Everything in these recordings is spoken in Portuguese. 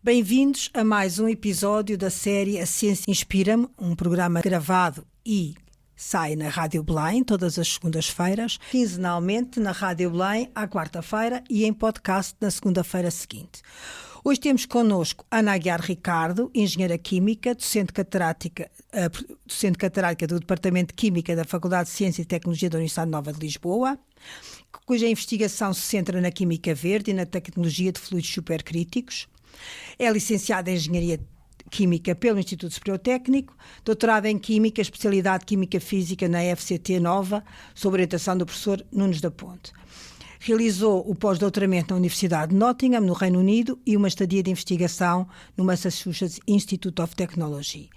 Bem-vindos a mais um episódio da série A Ciência Inspira-me, um programa gravado e sai na Rádio Belém todas as segundas-feiras, quinzenalmente na Rádio Belém à quarta-feira e em podcast na segunda-feira seguinte. Hoje temos connosco Ana Aguiar Ricardo, engenheira química, docente catedrática do Departamento de Química da Faculdade de Ciência e Tecnologia da Universidade Nova de Lisboa, cuja investigação se centra na química verde e na tecnologia de fluidos supercríticos. É licenciada em Engenharia Química pelo Instituto Superior Técnico, doutorada em Química, especialidade Química Física na FCT Nova, sob orientação do professor Nunes da Ponte. Realizou o pós-doutoramento na Universidade de Nottingham, no Reino Unido, e uma estadia de investigação no Massachusetts Institute of Technology.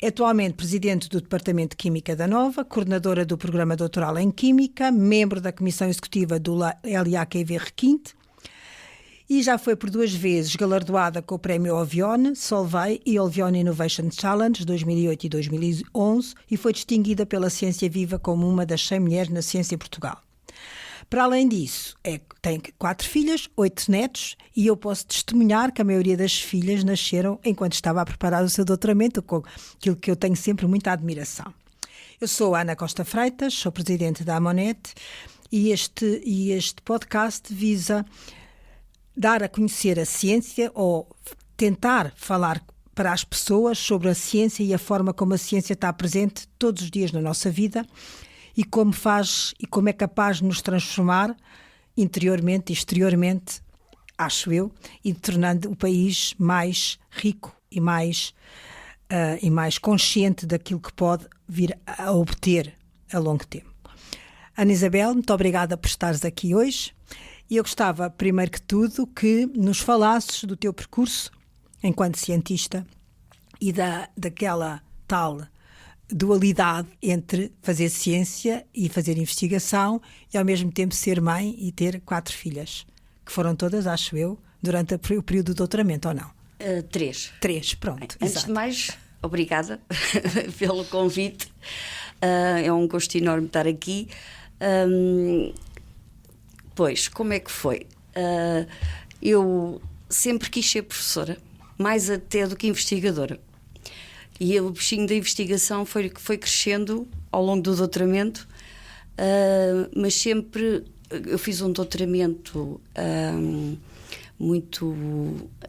É atualmente presidente do Departamento de Química da Nova, coordenadora do Programa Doutoral em Química, membro da Comissão Executiva do LAQV Requinte, e já foi por 2 vezes galardoada com o Prémio Ovione, Solvay e Ovione Innovation Challenge 2008 e 2011 e foi distinguida pela Ciência Viva como uma das 100 mulheres na ciência em Portugal. Para além disso, tem 4 filhas, 8 netos e eu posso testemunhar que a maioria das filhas nasceram enquanto estava a preparar o seu doutoramento, com aquilo que eu tenho sempre muita admiração. Eu sou a Ana Costa Freitas, sou presidente da Amonet e este podcast visa dar a conhecer a ciência ou tentar falar para as pessoas sobre a ciência e a forma como a ciência está presente todos os dias na nossa vida e como é capaz de nos transformar interiormente e exteriormente, acho eu, e tornando o país mais rico e mais consciente daquilo que pode vir a obter a longo tempo. Ana Isabel, muito obrigada por estares aqui hoje. E eu gostava, primeiro que tudo, que nos falasses do teu percurso enquanto cientista e daquela tal dualidade entre fazer ciência e fazer investigação e ao mesmo tempo ser mãe e ter 4 filhas, que foram todas, acho eu, durante o período do doutoramento, ou não? 3. 3, pronto. Antes de mais, obrigada pelo convite. É um gosto enorme estar aqui. Pois, como é que foi? Eu sempre quis ser professora, mais até do que investigadora. E o bichinho da investigação foi crescendo ao longo do doutoramento, mas sempre eu fiz um doutoramento muito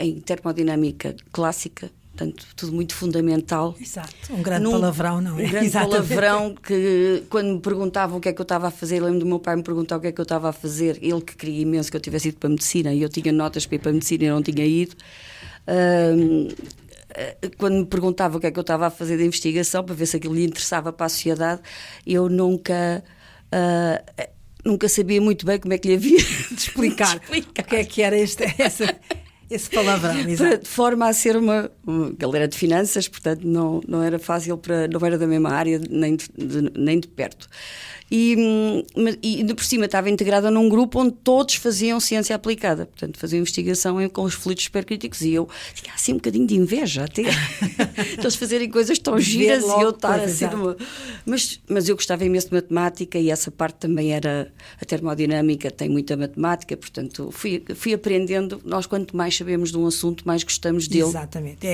em termodinâmica clássica, portanto, tudo muito fundamental. Exato, um grande palavrão, não é? Um grande Exatamente. palavrão que, quando me perguntavam o que é que eu estava a fazer, lembro do meu pai me perguntar o que é que eu estava a fazer, ele que queria imenso que eu tivesse ido para a medicina, e eu tinha notas para ir para a medicina e não tinha ido. Quando me perguntava o que é que eu estava a fazer de investigação, para ver se aquilo lhe interessava para a sociedade, eu nunca sabia muito bem como é que lhe havia de explicar o que é que era esse palavrão, exato. De forma a ser uma galera de finanças, portanto não era fácil, não era da mesma área, nem de perto. E por cima estava integrada num grupo onde todos faziam ciência aplicada, portanto faziam investigação com os fluidos supercríticos e eu tinha assim um bocadinho de inveja até eles fazerem coisas tão giras e eu estar a ser uma... Mas eu gostava imenso de matemática e essa parte também era a termodinâmica, tem muita matemática, portanto fui aprendendo. Nós quanto mais sabemos de um assunto, mais gostamos dele. Exatamente,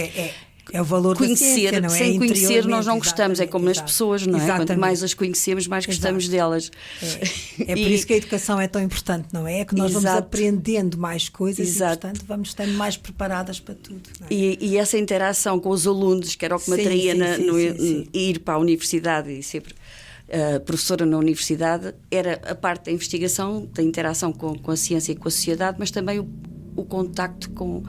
é o valor conhecer, da ciência, não é? Sem conhecer nós não gostamos, é como nas pessoas, não é? Exatamente. Quanto mais as conhecemos, mais gostamos delas. É por isso que a educação é tão importante, não é? É que nós vamos aprendendo mais coisas e, portanto, vamos estando mais preparadas para tudo. Não é? E essa interação com os alunos, que era o que me atraía ir para a universidade e sempre professora na universidade, era a parte da investigação, da interação com a ciência e com a sociedade, mas também o contacto com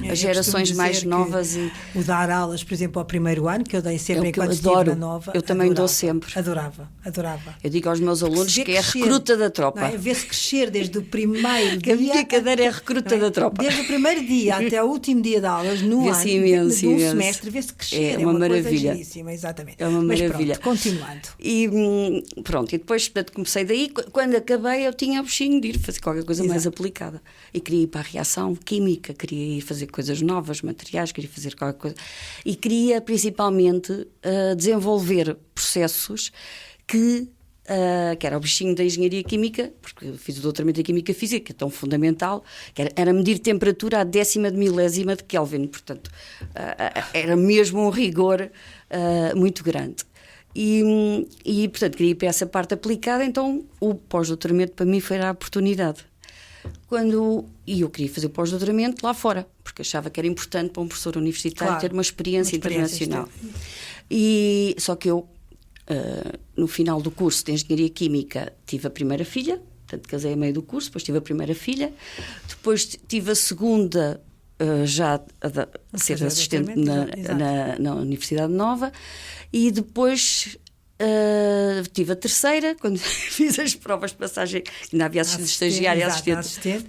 as gerações mais novas. O dar aulas, por exemplo, ao primeiro ano, que eu dei sempre enquanto estive na Nova. Eu também dou sempre. Adorava. Eu digo aos meus alunos que é a recruta da tropa. Vê-se crescer desde o primeiro dia. A minha cadeira é a recruta da tropa. Desde o primeiro dia até o último dia de aulas, no ano, imenso. semestre, vê-se crescer. É uma maravilha. Coisa exatamente. É uma maravilha. Pronto, continuando. E depois, portanto, comecei daí. Quando acabei, eu tinha o bichinho de ir fazer qualquer coisa mais aplicada. E queria ir para a reação química, queria ir fazer coisas novas, materiais, queria fazer qualquer coisa. E queria, principalmente, desenvolver processos que que era o bichinho da engenharia química, porque fiz o doutoramento em química física, que é tão fundamental, que era medir temperatura à 10ª de milésima de Kelvin, portanto, era mesmo um rigor muito grande. E, portanto, queria ir para essa parte aplicada, então o pós-doutoramento para mim foi a oportunidade. E eu queria fazer o pós-doutoramento lá fora, porque achava que era importante para um professor universitário ter uma experiência internacional. Só que eu, no final do curso de Engenharia Química, tive a primeira filha, portanto casei a meio do curso, depois tive a primeira filha, depois tive a segunda, já a ser assistente na Universidade Nova, e depois tive a terceira, quando fiz as provas de passagem, ainda havia estagiária e assistente.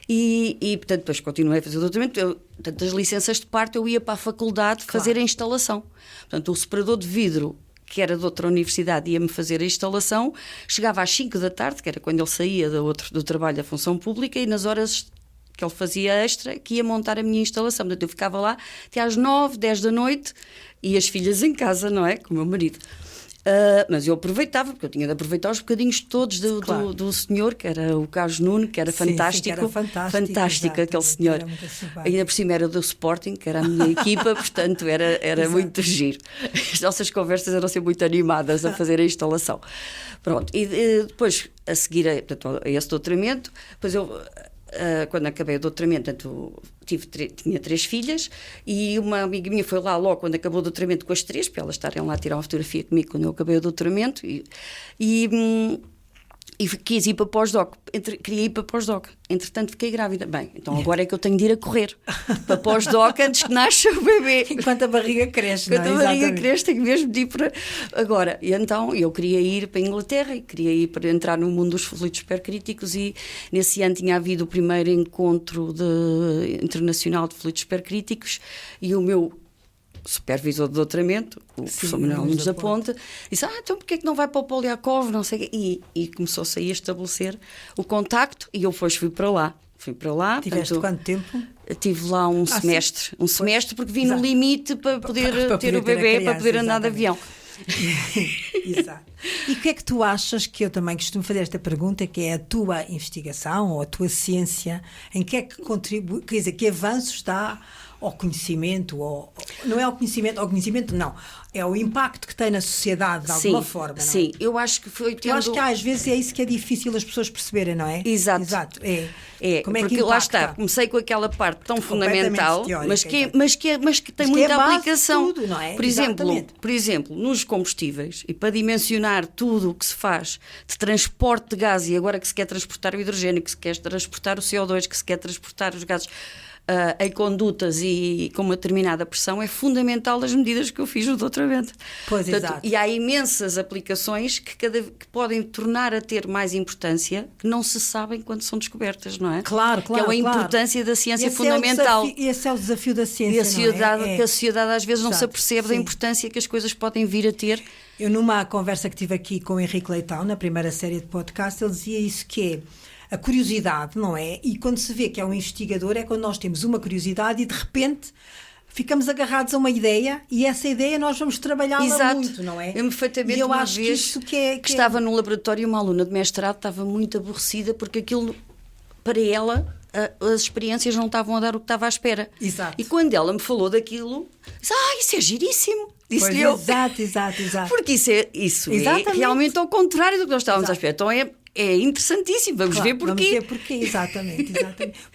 E, portanto, depois continuei a fazer o doutoramento. Portanto, as licenças de parte eu ia para a faculdade fazer a instalação. Portanto, o separador de vidro, que era de outra universidade, ia-me fazer a instalação, chegava às 5 da tarde, que era quando ele saía do trabalho da função pública, e nas horas que ele fazia extra, que ia montar a minha instalação. Portanto, eu ficava lá até às 9, 10 da noite, e as filhas em casa, não é? Com o meu marido. Mas eu aproveitava, porque eu tinha de aproveitar os bocadinhos todos do senhor, que era o Carlos Nuno, que era fantástico. Sim, que era fantástico, aquele senhor. Ainda por cima era do Sporting, que era a minha equipa, portanto era muito giro. As nossas conversas eram sempre muito animadas a fazer a instalação. Pronto, e depois, a seguir a esse doutoramento, depois eu... quando acabei o doutoramento, tinha 3 filhas, e uma amiga minha foi lá logo quando acabou o doutoramento com as 3, para elas estarem lá a tirar uma fotografia comigo quando eu acabei o doutoramento, e quis ir para pós-doc, queria ir para pós-doc, entretanto fiquei grávida. Bem, então agora é que eu tenho de ir a correr para pós-doc antes que nasça o bebê. Enquanto a barriga cresce, Enquanto a barriga cresce, tenho mesmo de ir para... Agora, e então eu queria ir para a Inglaterra, e queria ir para entrar no mundo dos fluidos supercríticos, e nesse ano tinha havido o primeiro encontro internacional de fluidos supercríticos, e o meu supervisor de doutoramento, o professor Manuel Nunes da Ponte, disse, então porquê é que não vai para o Poliakov, não sei o quê, e começou-se aí a estabelecer o contacto, e eu depois fui para lá. Tiveste quanto tempo? Tive lá um semestre, porque vim no limite para poder ter o bebê, para poder andar de avião. Exato. E o que é que tu achas, que eu também costumo fazer esta pergunta, que é a tua investigação ou a tua ciência, em que é que contribui, quer dizer, que avanços dá ao conhecimento, não é ao conhecimento, não, é o impacto que tem na sociedade de alguma forma, não é? Sim, eu acho que foi tendo... Eu acho que às vezes é isso que é difícil as pessoas perceberem, não é? Exato. Como é porque que impacta? Lá está, comecei com aquela parte tão fundamental, teórica, mas que tem muita aplicação. Tudo, não é? Por exemplo, nos combustíveis, e para dimensionar tudo o que se faz de transporte de gás, e agora que se quer transportar o hidrogênio, que se quer transportar o CO2, que se quer transportar os gases em condutas e com uma determinada pressão, é fundamental as medidas que eu fiz no doutoramento. Pois, portanto, exato. E há imensas aplicações que podem tornar a ter mais importância, que não se sabem quando são descobertas, não é? Claro. Que é a importância da ciência fundamental. Esse é o desafio da ciência, que a sociedade às vezes não se apercebe da importância que as coisas podem vir a ter. Eu, numa conversa que tive aqui com o Henrique Leitão, na primeira série de podcast, ele dizia isso, que é a curiosidade, não é? E quando se vê que é um investigador, é quando nós temos uma curiosidade e de repente ficamos agarrados a uma ideia, e essa ideia nós vamos trabalhá-la muito, não é? Eu perfeitamente, eu acho que isso que estava no laboratório, uma aluna de mestrado estava muito aborrecida porque aquilo, para ela, as experiências não estavam a dar o que estava à espera. Exato. E quando ela me falou daquilo, disse, isso é giríssimo. Disse-lhe eu. Exato. Porque isso é realmente ao contrário do que nós estávamos à espera. Então é interessantíssimo, vamos ver porquê. Vamos ver porquê, exatamente.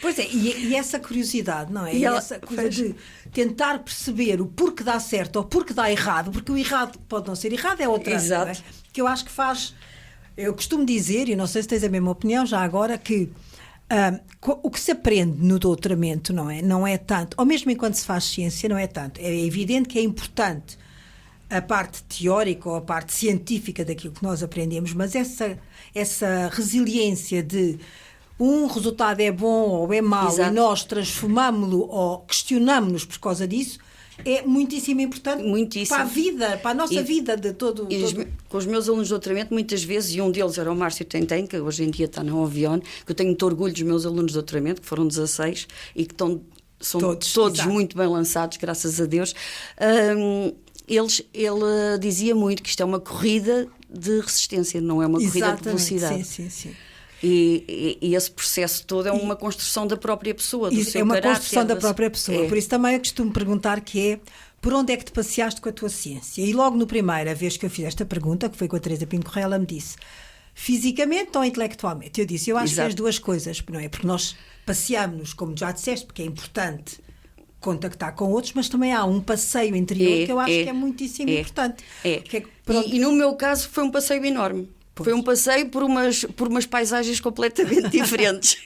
Pois é, e essa curiosidade, não é? E essa coisa de tentar perceber o porquê dá certo ou porquê dá errado, porque o errado pode não ser errado, é outra. Exato. Não é? Que eu acho que faz... Eu costumo dizer, e não sei se tens a mesma opinião já agora, que o que se aprende no doutoramento não é tanto, ou mesmo enquanto se faz ciência, não é tanto. É evidente que é importante a parte teórica ou a parte científica daquilo que nós aprendemos, mas essa resiliência de um resultado é bom ou é mau, exato, e nós transformámo-lo ou questionámo-nos por causa disso, é muitíssimo importante para a vida, para a nossa vida de todo. Com os meus alunos de doutoramento, muitas vezes, e um deles era o Márcio Tentem, que hoje em dia está na Ovion, que eu tenho muito orgulho dos meus alunos de doutoramento, que foram 16 e que são todos muito bem lançados, graças a Deus. ele dizia muito que isto é uma corrida de resistência, não é uma corrida de velocidade. Sim. E esse processo todo é uma construção da própria pessoa, do seu é uma caráter, construção da própria pessoa. Por isso também eu costumo perguntar que é: por onde é que te passeaste com a tua ciência? E logo na primeira vez que eu fiz esta pergunta, que foi com a Teresa Pinto Correia, ela me disse: fisicamente ou intelectualmente? Eu disse: eu acho que é as duas coisas, não é? Porque nós passeamos-nos, como já disseste, porque é importante contactar com outros, mas também há um passeio interior que eu acho que é muitíssimo importante. E no meu caso foi um passeio enorme. Foi um passeio por umas paisagens completamente diferentes.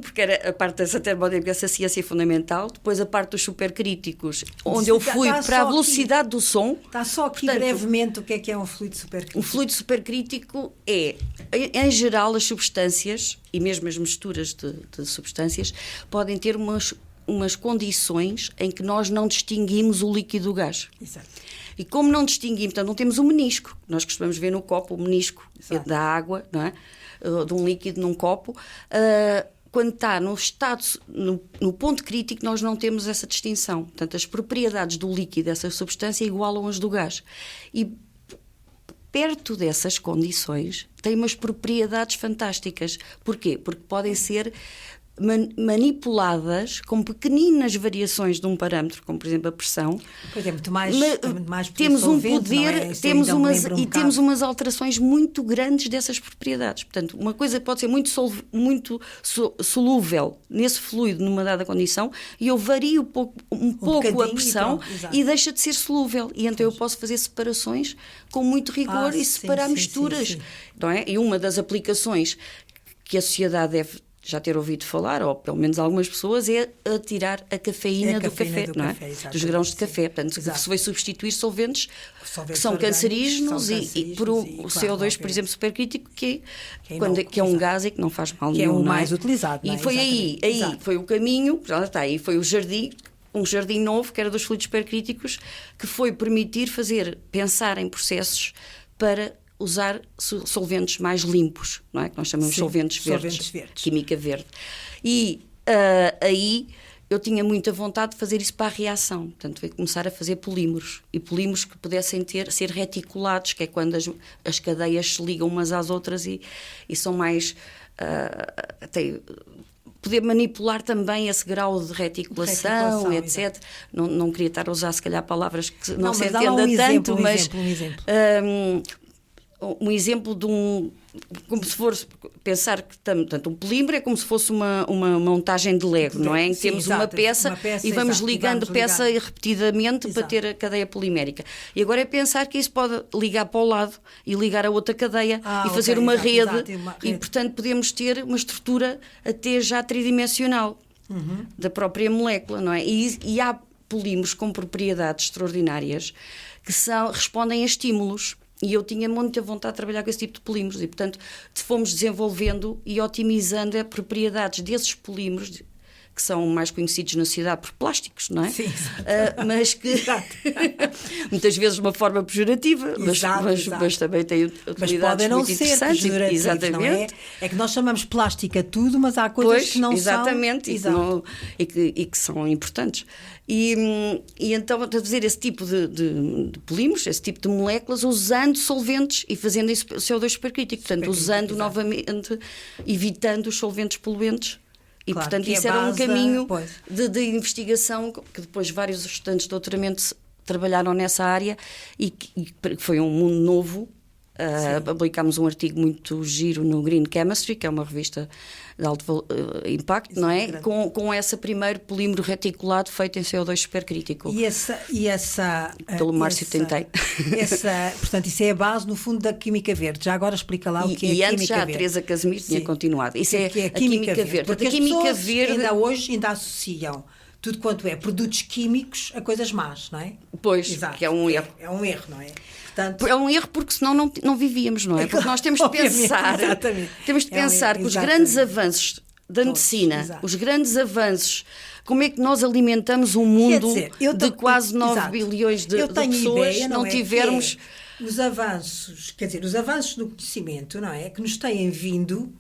Porque era a parte dessa termodinâmica, essa ciência fundamental, depois a parte dos supercríticos, onde eu fui para a velocidade do som. Está só aqui, portanto, brevemente o que é um fluido supercrítico. Um fluido supercrítico é, em geral, as substâncias, e mesmo as misturas de substâncias, podem ter umas condições em que nós não distinguimos o líquido do gás. Exato. E como não distinguimos, portanto, não temos o menisco. Nós costumamos ver no copo o menisco da água, não é? De um líquido num copo. Quando está no estado, no ponto crítico, nós não temos essa distinção. Portanto, as propriedades do líquido, dessa substância, igualam as do gás. E perto dessas condições, tem umas propriedades fantásticas. Porquê? Porque podem ser manipuladas com pequeninas variações de um parâmetro, como por exemplo a pressão. Pois é, muito mais temos um poder, temos umas alterações muito grandes dessas propriedades. Portanto, uma coisa pode ser muito solúvel nesse fluido numa dada condição e eu vario um pouco a pressão e deixa de ser solúvel. E então eu posso fazer separações com muito rigor e separar misturas. Sim. Não é? E uma das aplicações que a sociedade deve já ter ouvido falar, ou pelo menos algumas pessoas, é a tirar a cafeína do café, não é? Dos grãos de café. Portanto, se vai substituir solventes que são cancerígenos e por o CO2, por exemplo, supercrítico, que é um gás e que não faz mal nenhum. Que é o mais utilizado. E foi aí foi o caminho, já está aí, foi o jardim, um jardim novo, que era dos fluidos supercríticos, que foi permitir pensar em processos para usar solventes mais limpos, não é? Que nós chamamos de solventes verdes, química verde. E aí eu tinha muita vontade de fazer isso para a reação, portanto, veio começar a fazer polímeros, e polímeros que pudessem ser reticulados, que é quando as cadeias se ligam umas às outras e são mais... poder manipular também esse grau de reticulação, etc. Não queria estar a usar, se calhar, palavras que não se entenda tanto, mas... Um exemplo de como se fosse pensar que portanto, um polímero é como se fosse uma montagem de Lego, não é? Em que temos uma peça e vamos ligando peça repetidamente para ter a cadeia polimérica. E agora é pensar que isso pode ligar para o lado e ligar a outra cadeia e fazer uma rede. E, portanto, podemos ter uma estrutura até já tridimensional da própria molécula, não é? E há polímeros com propriedades extraordinárias que respondem a estímulos. E eu tinha muita vontade de trabalhar com esse tipo de polímeros e, portanto, fomos desenvolvendo e otimizando as propriedades desses polímeros, que são mais conhecidos na sociedade por plásticos, não é? Sim, mas que muitas vezes de uma forma pejorativa, mas também têm utilidades muito interessantes. Exatamente. Não é? É que nós chamamos plástica tudo, mas há coisas que não exatamente, são... E que são importantes. E então, a fazer esse tipo de polímeros, esse tipo de moléculas, usando solventes e fazendo isso CO2 supercrítico. Portanto, usando novamente, evitando os solventes poluentes. E, claro, portanto, isso era um caminho de investigação que depois vários estudantes de doutoramento trabalharam nessa área e foi um mundo novo. Publicámos um artigo muito giro no Green Chemistry, que é uma revista de alto impacto, não é? Com esse primeiro polímero reticulado feito em CO2 supercrítico. E essa pelo Márcio Tentei. Portanto, isso é a base, no fundo, da química verde. Já agora explica lá o que é a química verde. E antes já a Teresa Casimiro tinha continuado. Isso é a química verde. Porque a química verde ainda associam tudo quanto é produtos químicos a coisas más, não é? Pois, exato, que é um erro. É um erro, não é? Portanto, é um erro porque senão não vivíamos, não é? Porque nós temos de pensar, que os grandes avanços da medicina, os grandes avanços, como é que nós alimentamos um mundo de quase 9 bilhões de pessoas, ideia, não tivermos... Os avanços no conhecimento, não é? Que nos têm vindo,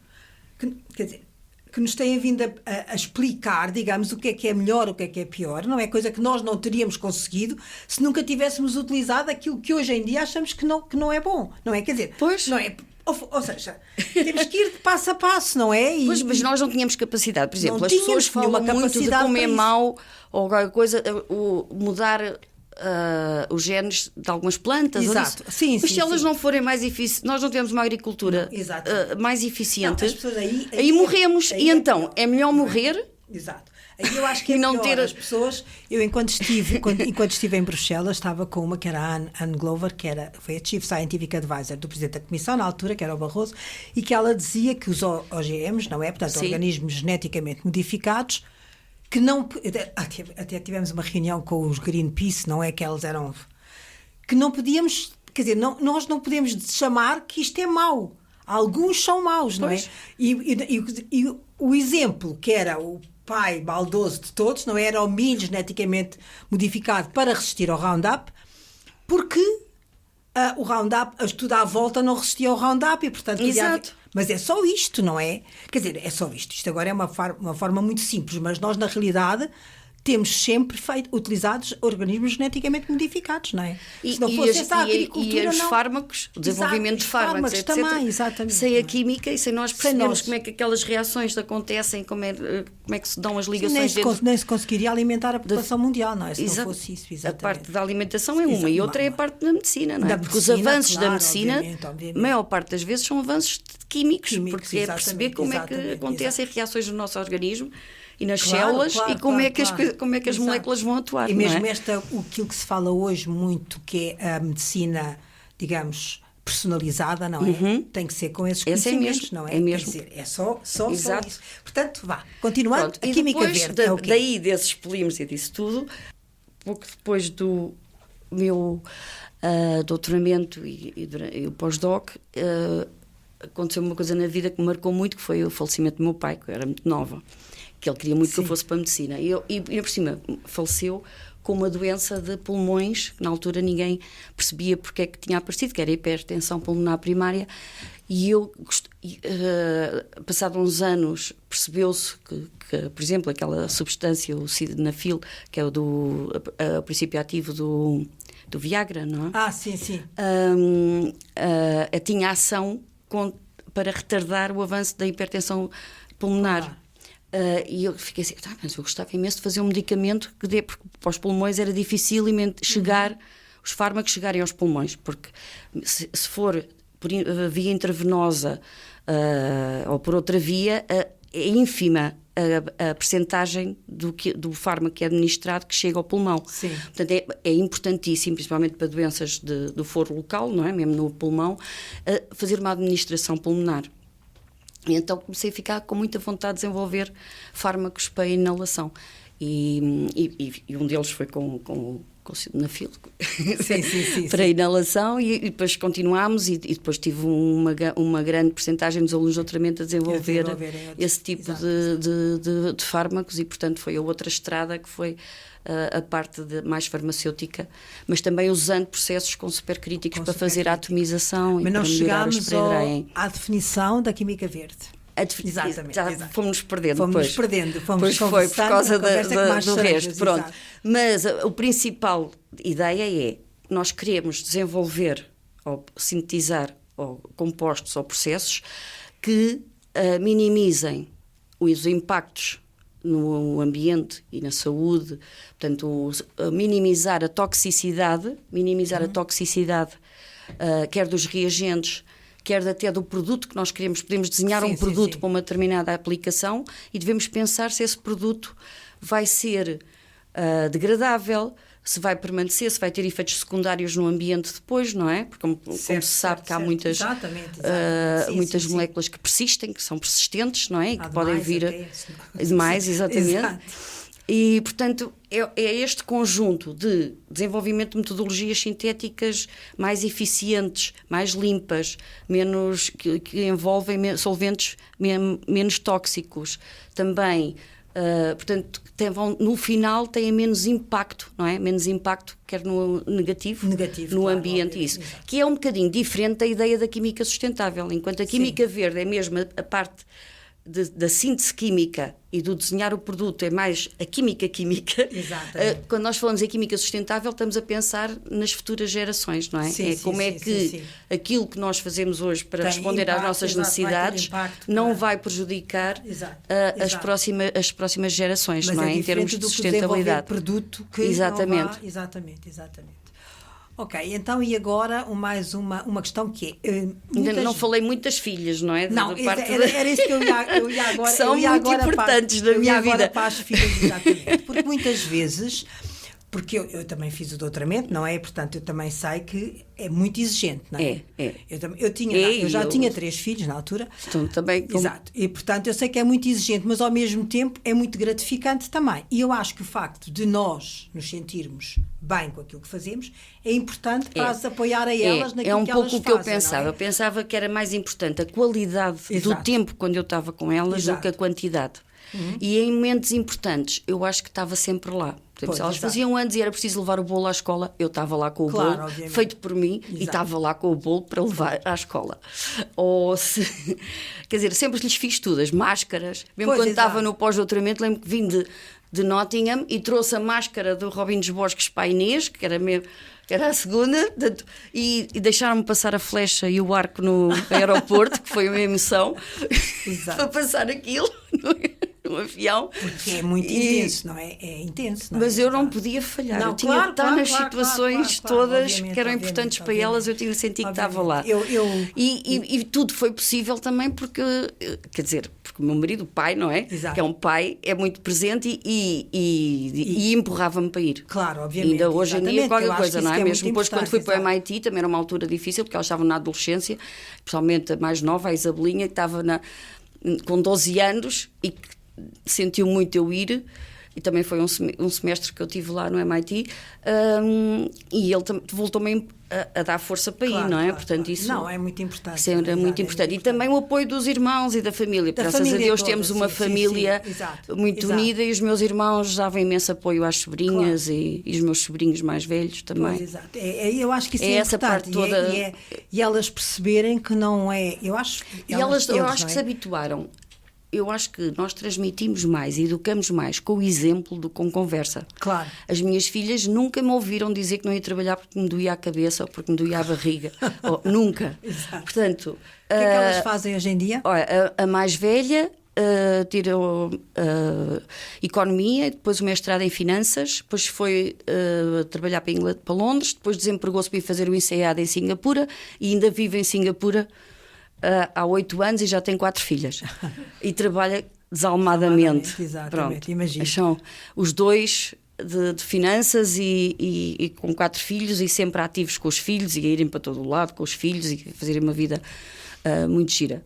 que que nos têm vindo a explicar, digamos, o que é melhor, o que é pior. Não é coisa que nós não teríamos conseguido se nunca tivéssemos utilizado aquilo que hoje em dia achamos que não é bom. Não é? Quer dizer, pois. Não é... Ou seja, temos que ir de passo a passo, não é? Pois, mas nós não tínhamos capacidade. Por exemplo, as tínhamos pessoas falam muito de comer mau ou alguma coisa, mudar os genes de algumas plantas. Exato. Sim, mas se elas não forem mais eficientes, nós não temos uma agricultura mais eficiente, aí morremos. E então, é melhor morrer. Exato. Aí eu acho que é não ter as pessoas. Eu, enquanto estive em Bruxelas, estava com uma que era a Anne Glover, foi a Chief Scientific Advisor do Presidente da Comissão, na altura, que era o Barroso, e que ela dizia que os OGMs, não é? Portanto, organismos geneticamente modificados, que não... Até tivemos uma reunião com os Greenpeace, não é? Que eles eram... Que não podíamos... Quer dizer, nós não podemos chamar que isto é mau. Alguns são maus, não é? E o exemplo, que era o pai baldoso de todos, não era o milho geneticamente modificado para resistir ao Roundup, porque o Roundup, tudo à volta não resistia ao Roundup e, portanto... Exato. Mas é só isto, não é? Quer dizer, é só isto. Isto agora é uma forma muito simples, mas nós, na realidade... temos sempre utilizados organismos geneticamente modificados, não é? Se não fosse essa agricultura, e os fármacos, o desenvolvimento de fármacos, etc. Também, exatamente. Sem a química e sem nós percebermos como é que aquelas reações acontecem, como é que se dão as ligações nem se conseguiria alimentar a população mundial, não é? Se não fosse isso, exatamente. A parte da alimentação é uma, e outra é a parte da medicina, não é? Porque os avanços da medicina, a maior parte das vezes, são avanços químicos, porque é perceber como é que acontecem reações no nosso organismo e nas células e como é que as moléculas vão atuar. E mesmo aquilo que se fala hoje muito, que é a medicina, digamos, personalizada, não é? Tem que ser com esses conhecimentos, não é? É mesmo. Quer dizer, é só isso. Portanto, continuando, a química verde. Daí desses polímeros e disso tudo, pouco depois do meu doutoramento e o pós-doc, aconteceu uma coisa na vida que me marcou muito, que foi o falecimento do meu pai, que eu era muito nova, que ele queria muito que eu fosse para a medicina. E por cima, faleceu com uma doença de pulmões, que na altura ninguém percebia porque é que tinha aparecido, que era a hipertensão pulmonar primária. E passado uns anos, percebeu-se que, por exemplo, aquela substância, o sildenafil, que é o princípio ativo do Viagra, não é? Sim. Tinha ação para retardar o avanço da hipertensão pulmonar. E eu fiquei assim, mas eu gostava imenso de fazer um medicamento que dê, porque para os pulmões era dificilmente os fármacos chegarem aos pulmões, porque se for por via intravenosa ou por outra via, é ínfima a percentagem do fármaco que é administrado que chega ao pulmão. Sim. Portanto, é importantíssimo, principalmente para doenças do foro local, não é? Mesmo no pulmão, fazer uma administração pulmonar. E então comecei a ficar com muita vontade de desenvolver fármacos para inalação. E um deles foi com sildenafil para inalação, e depois continuámos, e depois tive uma grande percentagem dos alunos de doutoramento a desenvolver esse tipo de fármacos, e portanto foi a outra estrada, que foi a parte mais farmacêutica, mas também usando processos com supercríticos para fazer a atomização. Mas e não para melhorar chegámos à definição da química verde. Exatamente. Fomos perdendo. Fomos foi por causa do resto. Pronto. Exato. Mas a principal ideia é: nós queremos desenvolver ou sintetizar compostos ou processos que minimizem os impactos no ambiente e na saúde, portanto, minimizar a toxicidade, quer dos reagentes, quer até do produto que nós queremos. Podemos desenhar um produto para uma determinada aplicação, e devemos pensar se esse produto vai ser degradável, se vai permanecer, se vai ter efeitos secundários no ambiente depois, não é? Porque como se sabe que há muitas moléculas que persistem, que são persistentes, não é? E que podem vir demais, exatamente. Exato. E, portanto, é este conjunto de desenvolvimento de metodologias sintéticas mais eficientes, mais limpas, que envolvem solventes menos tóxicos, também, portanto, no final têm menos impacto, não é? Menos impacto, quer no negativo no ambiente, isso. Exato. Que é um bocadinho diferente da ideia da química sustentável, enquanto a química verde é mesmo a parte da síntese química e do desenhar o produto é mais a química. Quando nós falamos em química sustentável, estamos a pensar nas futuras gerações, não é? Como é que aquilo que nós fazemos hoje para responder às nossas necessidades não vai prejudicar as próximas gerações, não é? Em termos de sustentabilidade. Produto que exatamente. Exatamente. Ok, então e agora mais uma questão que é... Ainda não falei muito das filhas, não é? Não, era isso que eu ia agora... Que são muito importantes na minha vida. Para as filhas, exatamente. Porque muitas vezes... Porque eu também fiz o doutoramento, não é? Portanto, eu também sei que é muito exigente, não é? Eu já tinha 3 filhos na altura. Então, também... Exato. E, portanto, eu sei que é muito exigente, mas ao mesmo tempo é muito gratificante também. E eu acho que o facto de nós nos sentirmos bem com aquilo que fazemos é importante para as apoiar a elas naquilo que elas fazem. É um pouco o que eu pensava. Eu pensava que era mais importante a qualidade do tempo quando eu estava com elas do que a quantidade. E em momentos importantes, eu acho que estava sempre lá. Por exemplo, se elas faziam anos e era preciso levar o bolo à escola, eu estava lá com o bolo, obviamente, feito por mim, e estava lá com o bolo para levar à escola. Ou se... Quer dizer, sempre lhes fiz tudo, as máscaras. Mesmo quando estava no pós-doutoramento, lembro que vim de Nottingham e trouxe a máscara do Robin dos Bosques para a Inês, que era a segunda, e deixaram-me passar a flecha e o arco no aeroporto, que foi uma emoção, para passar aquilo no avião. Porque é muito intenso, não é? É intenso, não é? Mas eu não podia falhar. Eu tinha de estar nas situações todas que eram importantes para elas, eu tinha de sentir que estava lá. E tudo foi possível também porque, quer dizer, porque o meu marido, o pai, não é? Exato. Que é um pai, é muito presente e empurrava-me para ir. Claro, obviamente. Ainda hoje em dia qualquer coisa, não é? Mesmo depois quando fui para o MIT, também era uma altura difícil, porque elas estavam na adolescência, principalmente a mais nova, a Isabelinha, que estava com 12 anos e que sentiu muito eu ir, e também foi um semestre que eu tive lá no MIT, e ele voltou-me a dar força para ir, não é? Portanto, isso não, é muito importante. Isso era muito importante. E também o apoio dos irmãos e da família. Graças a Deus temos uma família muito unida, e os meus irmãos davam imenso apoio às sobrinhas e os meus sobrinhos mais velhos também. Pois, exato. Eu acho que isso é essa importante. Parte toda... E elas perceberem que não é... Eu acho que se habituaram. Eu acho que nós transmitimos mais e educamos mais com o exemplo do que com conversa. Claro. As minhas filhas nunca me ouviram dizer que não ia trabalhar porque me doía a cabeça ou porque me doía a barriga. Nunca. Exato. Portanto, o que é que elas fazem hoje em dia? Olha, a mais velha tirou Economia, depois o mestrado em Finanças, depois foi trabalhar para Londres, depois desempregou-se para ir fazer o INSEAD em Singapura e ainda vive em Singapura há 8 anos e já tem 4 filhas. E trabalha desalmadamente. Exatamente, imagino. São os dois de finanças e com 4 filhos e sempre ativos com os filhos e a irem para todo o lado com os filhos e fazerem uma vida muito gira.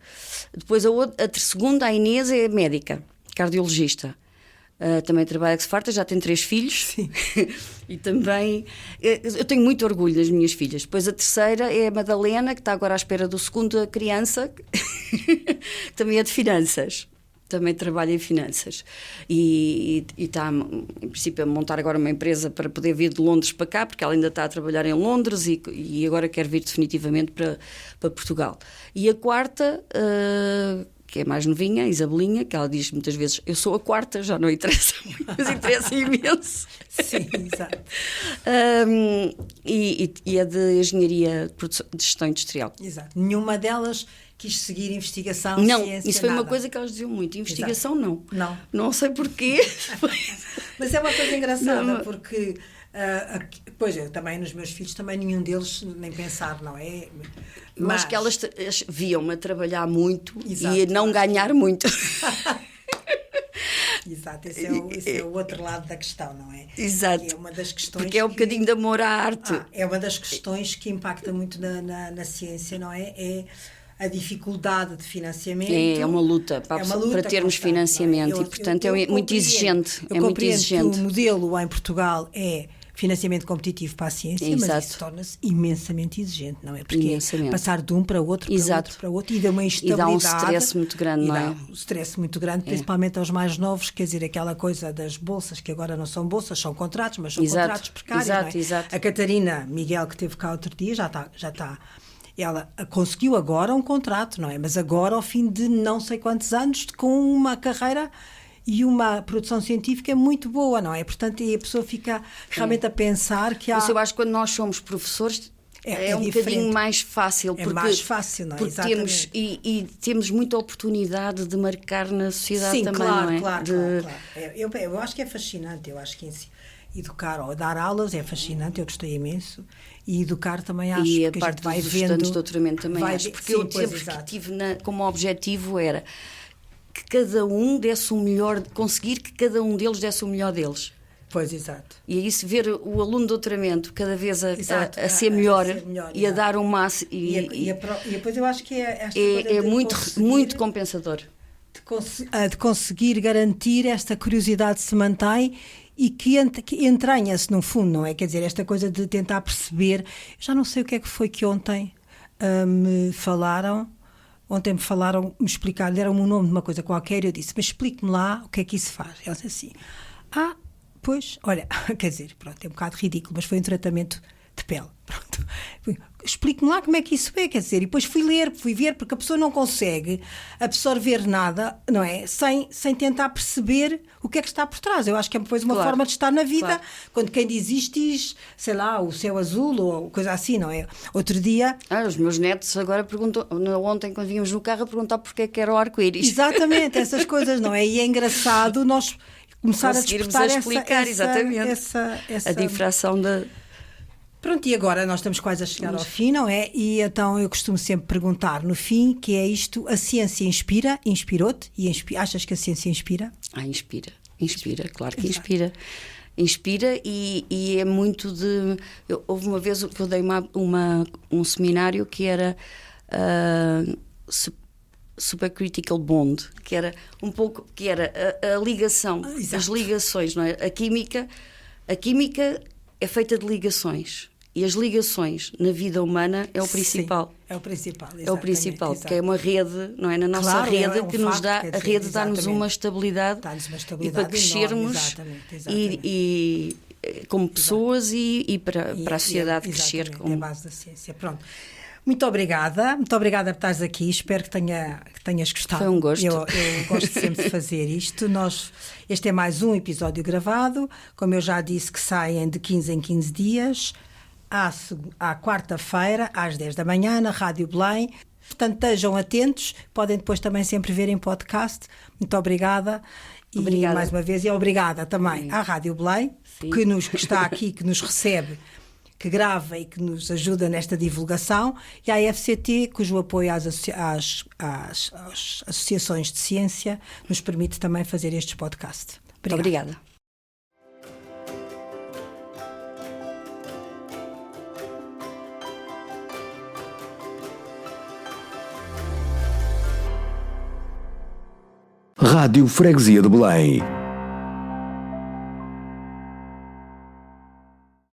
Depois a segunda, a Inês, é médica, cardiologista. Também trabalha que se farta, já tem 3 filhos. Sim. E também eu tenho muito orgulho das minhas filhas. Depois a terceira é a Madalena, que está agora à espera do segundo criança, que também é de finanças. Também trabalha em finanças e está, em princípio, a montar agora uma empresa para poder vir de Londres para cá, porque ela ainda está a trabalhar em Londres e agora quer vir definitivamente para Portugal. E a quarta, que é mais novinha, a Isabelinha, que ela diz muitas vezes, eu sou a quarta, já não interessa muito, mas interessa imenso. Sim, exato. E é de Engenharia de Gestão Industrial. Exato. Nenhuma delas quis seguir investigação, não, ciência, isso foi nada. uma coisa que elas diziam muito. Investigação, exato. Não sei porquê. Mas é uma coisa engraçada, porque... pois eu também, nos meus filhos, também nenhum deles nem pensar, não é? Mas acho que elas viam-me a trabalhar muito, exato, e a não ganhar muito. Exato, esse é o outro lado da questão, não é? Exato. Que é uma das questões porque é um bocadinho de amor à arte. É uma das questões que impacta muito na ciência, não é? É a dificuldade de financiamento. É uma luta para termos financiamento, e portanto é muito exigente. Eu compreendo que o modelo em Portugal é financiamento competitivo para a ciência, mas isso torna-se imensamente exigente, não é? Porque passar de um para outro, para outro, e dá uma instabilidade. E dá um stress muito grande, não é? Dá um stress muito grande, principalmente aos mais novos, quer dizer, aquela coisa das bolsas, que agora não são bolsas, são contratos, mas são contratos precários, não é? Exato. A Catarina Miguel, que esteve cá outro dia, já está Ela conseguiu agora um contrato, não é? Mas agora, ao fim de não sei quantos anos, com uma carreira e uma produção científica muito boa, não é? Portanto, e a pessoa fica realmente a pensar que há... Isso eu acho que quando nós somos professores é um diferente. bocadinho mais fácil. É mais fácil, não é? Porque temos, e temos muita oportunidade de marcar na sociedade. Sim, também, claro, não é? claro. Eu acho que é fascinante, eu acho que educar ou dar aulas é fascinante, eu gostei imenso, e educar também acho, e a porque a parte gente vai dos vendo... estudantes de doutoramento também acho, porque eu sempre que tive como objetivo era que cada um desse o melhor, conseguir que cada um deles desse o melhor deles. Pois, exato. E é isso, ver o aluno de doutoramento cada vez a ser melhor e a dar um máximo. E depois eu acho que é muito compensador. De conseguir garantir esta curiosidade se mantém e que entranha-se no fundo, não é? Quer dizer, esta coisa de tentar perceber. Já não sei o que é que foi que ontem me falaram. Ontem me explicaram, deram-me o nome de uma coisa qualquer e eu disse, mas explique-me lá o que é que isso faz. Ela disse assim, pois, olha, quer dizer, pronto, é um bocado ridículo, mas foi um tratamento de pele, pronto. Explique-me lá como é que isso é, quer dizer, e depois fui ver, porque a pessoa não consegue absorver nada, não é? Sem tentar perceber o que é que está por trás. Eu acho que é depois uma forma de estar na vida, quando quem diz isto diz, sei lá, o céu azul ou coisa assim, não é? Outro dia... os meus netos agora perguntam, ontem quando vínhamos no carro, a perguntar porque é que era o arco-íris. Exatamente, essas coisas, não é? E é engraçado nós começar a despertar explicar essa a difração da... Pronto, e agora nós estamos quase a chegar ao fim, não é? E então eu costumo sempre perguntar no fim, que é isto, a ciência inspirou-te? Achas que a ciência inspira? Inspira, claro que inspira. Inspira e é muito de... Houve uma vez que eu dei um seminário que era Supercritical Bond, que era um pouco, que era a ligação, as ligações, não é? A química é feita de ligações. E as ligações na vida humana é o principal. Sim, é o principal, é o principal, porque é uma rede, não é? Na nossa rede que nos dá, a rede dá-nos uma estabilidade, e para crescermos e como pessoas e para a sociedade crescer. É a base da ciência. Pronto. Muito obrigada por estares aqui, espero que tenhas gostado. Foi um gosto. Eu gosto sempre de fazer isto. Este é mais um episódio gravado, como eu já disse, que saem de 15 em 15 dias, à quarta-feira, às 10 da manhã, na Rádio Belém. Portanto, estejam atentos, podem depois também sempre ver em podcast. Muito obrigada. Obrigada. E mais uma vez, e obrigada também à Rádio Belém, que está aqui, que nos recebe, que grava e que nos ajuda nesta divulgação, e à FCT, cujo apoio às associações de ciência nos permite também fazer estes podcasts. Obrigada. Rádio Freguesia de Belém